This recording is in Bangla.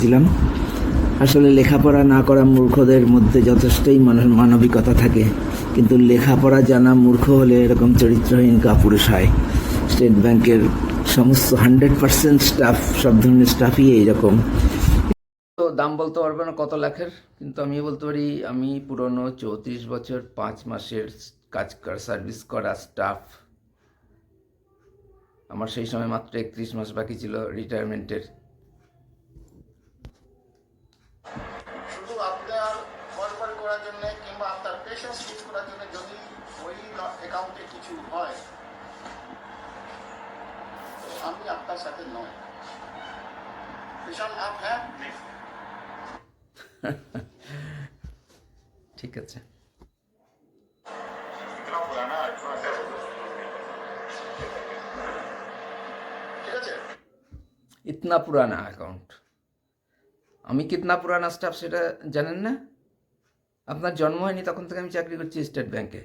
ছিলাম। আসলে লেখাপড়া না করা মূর্খদের মধ্যে যথেষ্টই মানবিকতা থাকে, কিন্তু লেখাপড়া জানা মূর্খ হলে এরকম চরিত্রহীন কাপুরুষ হয়। স্টেট ব্যাংকের সমস্ত 100% স্টাফ, সব ধরনের স্টাফই এইরকম। তো দাম বলতে পারবো না কত লাখের, কিন্তু আমি বলতে পারি আমি পুরনো 34 বছর 5 মাসের সার্ভিস করা স্টাফ। আমার সেই সময় মাত্র 31 মাস বাকি ছিল রিটায়ারমেন্টের। শুধু আপনার ফরওয়ার্ড করার জন্য কিংবা আপনার পেশেন্স ঠিক করার জন্য যদি ওই অ্যাকাউন্টে কিছু হয়, তো আমি আপনার সাথে নয়। পেশেন্ট আপ হ্যাঁ, ঠিক আছে। ঠিক আছে। ইতনা পুরানা অ্যাকাউন্ট, আমি কিতনা পুরানা স্টাফ সেটা জানেন না? আপনার জন্ম হয়নি তখন থেকে আমি চাকরি করছি স্টেট ব্যাংকে।